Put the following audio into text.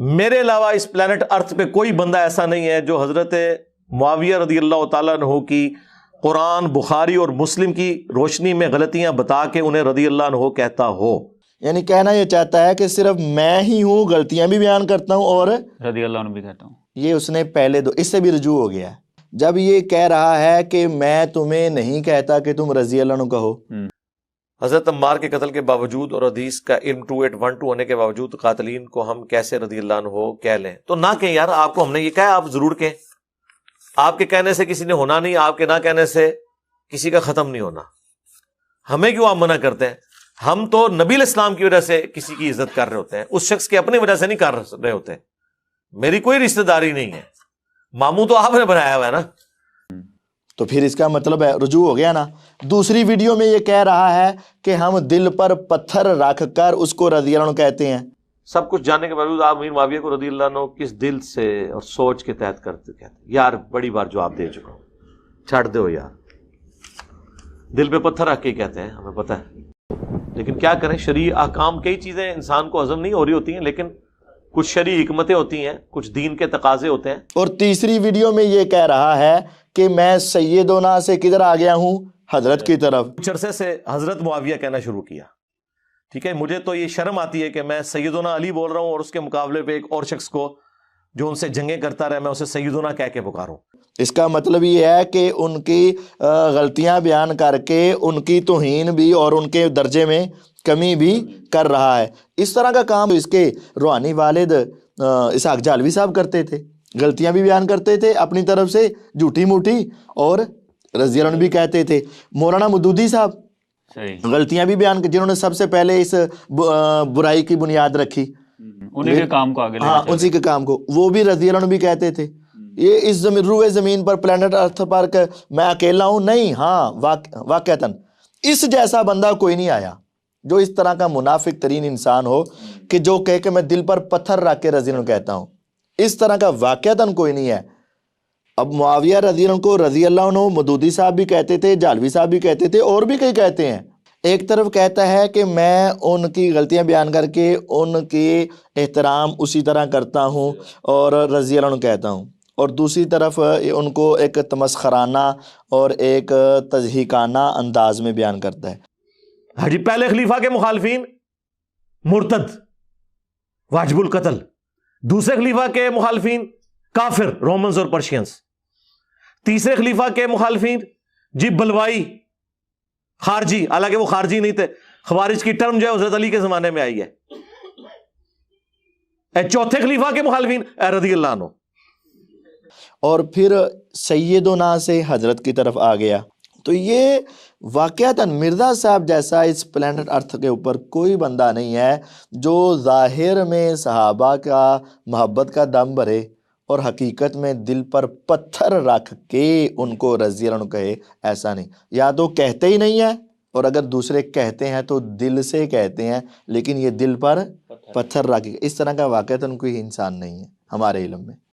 میرے علاوہ اس پلانٹ ارتھ پہ کوئی بندہ ایسا نہیں ہے جو حضرت معاویہ رضی اللہ تعالیٰ عنہ کی قرآن، بخاری اور مسلم کی روشنی میں غلطیاں بتا کے انہیں رضی اللہ عنہ کہتا ہو. یعنی کہنا یہ چاہتا ہے کہ صرف میں ہی ہوں غلطیاں بھی بیان کرتا ہوں اور رضی اللہ عنہ بھی کہتا ہوں. یہ اس نے پہلے اس سے بھی رجوع ہو گیا ہے. جب یہ کہہ رہا ہے کہ میں تمہیں نہیں کہتا کہ تم رضی اللہ عنہ کہو. حضرت عمار کے قتل کے باوجود اور حدیث کا علم 2812 ہونے کے باوجود قاتلین کو ہم کیسے رضی اللہ عنہ کہہ لیں؟ تو نہ کہیں یار، آپ کو ہم نے یہ کہا آپ ضرور کہیں. آپ کے کہنے سے کسی نے ہونا نہیں، آپ کے نہ کہنے سے کسی کا ختم نہیں ہونا. ہمیں کیوں آپ منع کرتے ہیں؟ ہم تو نبی علیہ السلام کی وجہ سے کسی کی عزت کر رہے ہوتے ہیں، اس شخص کی اپنی وجہ سے نہیں کر رہے ہوتے. میری کوئی رشتہ داری نہیں ہے، ماموں تو آپ نے بنایا ہوا ہے نا. تو پھر اس کا مطلب ہے رجوع ہو گیا نا. دوسری ویڈیو میں یہ کہہ رہا ہے کہ ہم دل پر پتھر رکھ کر اس کو رضی اللہ عنہ کہتے ہیں. سب کچھ جاننے کے باوجود آپ امیر معاویہ کو رضی اللہ عنہ کس دل سے اور سوچ کے تحت کرتے کہتے ہیں؟ یار بڑی بار جواب دے چکا ہوں، چھڑ دو یار. دل پہ پتھر رکھ کے کہتے ہیں، ہمیں پتہ ہے. لیکن کیا کریں، شرعی احکام کئی چیزیں انسان کو ہضم نہیں ہو رہی ہوتی ہیں، لیکن کچھ شرعی حکمتیں ہوتی ہیں، کچھ دین کے تقاضے ہوتے ہیں. اور تیسری ویڈیو میں یہ کہہ رہا ہے کہ میں سیدنا سے کدھر آ گیا ہوں؟ حضرت کی طرف. کچھ عرصے سے حضرت معاویہ کہنا شروع کیا. ٹھیک ہے، مجھے تو یہ شرم آتی ہے کہ میں سیدنا علی بول رہا ہوں اور اس کے مقابلے پہ ایک اور شخص کو جو ان سے جنگیں کرتا رہا میں اسے سیدنا کہہ کے پکاروں. اس کا مطلب یہ ہے کہ ان کی غلطیاں بیان کر کے ان کی توہین بھی اور ان کے درجے میں کمی بھی کر رہا ہے. اس طرح کا کام اس کے روحانی والد اسحاق جعلوی صاحب کرتے تھے. غلطیاں بھی بیان کرتے تھے اپنی طرف سے جھوٹی موٹی اور رضی اللہ عنہ بھی کہتے تھے. مولانا مودودی صاحب غلطیاں بھی بیان، جنہوں نے سب سے پہلے اس برائی کی بنیاد رکھی، انہیں کے کام کو آگے لے ہاں اسی کے کام کو، وہ بھی رضی اللہ عنہ بھی کہتے تھے. یہ اس روئے زمین پر پلانٹ ارتھ پر میں اکیلا ہوں نہیں. ہاں واقعتاً اس جیسا بندہ کوئی نہیں آیا جو اس طرح کا منافق ترین انسان ہو کہ جو کہے کہ میں دل پر پتھر رکھ کے رضی اللہ عنہ کہتا ہوں. اس طرح کا واقعتاً کوئی نہیں ہے. اب معاویہ رضی اللہ عنہ کو رضی اللہ عنہ مودودی صاحب بھی کہتے تھے، جعلوی صاحب بھی کہتے تھے، اور بھی کئی کہتے ہیں. ایک طرف کہتا ہے کہ میں ان کی غلطیاں بیان کر کے ان کی احترام اسی طرح کرتا ہوں اور رضی اللہ عنہ کہتا ہوں، اور دوسری طرف ان کو ایک تمسخرانہ اور ایک تضحیکانہ انداز میں بیان کرتا ہے. ہاں جی، پہلے خلیفہ کے مخالفین مرتد واجب القتل، دوسرے خلیفہ کے مخالفین کافر رومنز اور پرشینز، تیسرے خلیفہ کے مخالفین جی بلوائی خارجی، حالانکہ وہ خارجی نہیں تھے. خوارج کی ٹرم جو ہے حضرت علی کے زمانے میں آئی ہے. چوتھے خلیفہ کے مخالفین رضی اللہ عنہ. اور پھر سیدنا سے حضرت کی طرف آ گیا. تو یہ واقعتاً مرزا صاحب جیسا اس پلانٹ ارتھ کے اوپر کوئی بندہ نہیں ہے جو ظاہر میں صحابہ کا محبت کا دم بھرے اور حقیقت میں دل پر پتھر رکھ کے ان کو رضی اللہ عنہ کہے. ایسا نہیں، یا تو کہتے ہی نہیں ہے، اور اگر دوسرے کہتے ہیں تو دل سے کہتے ہیں، لیکن یہ دل پر پتھر رکھ کے اس طرح کا واقعتاً کوئی انسان نہیں ہے ہمارے علم میں.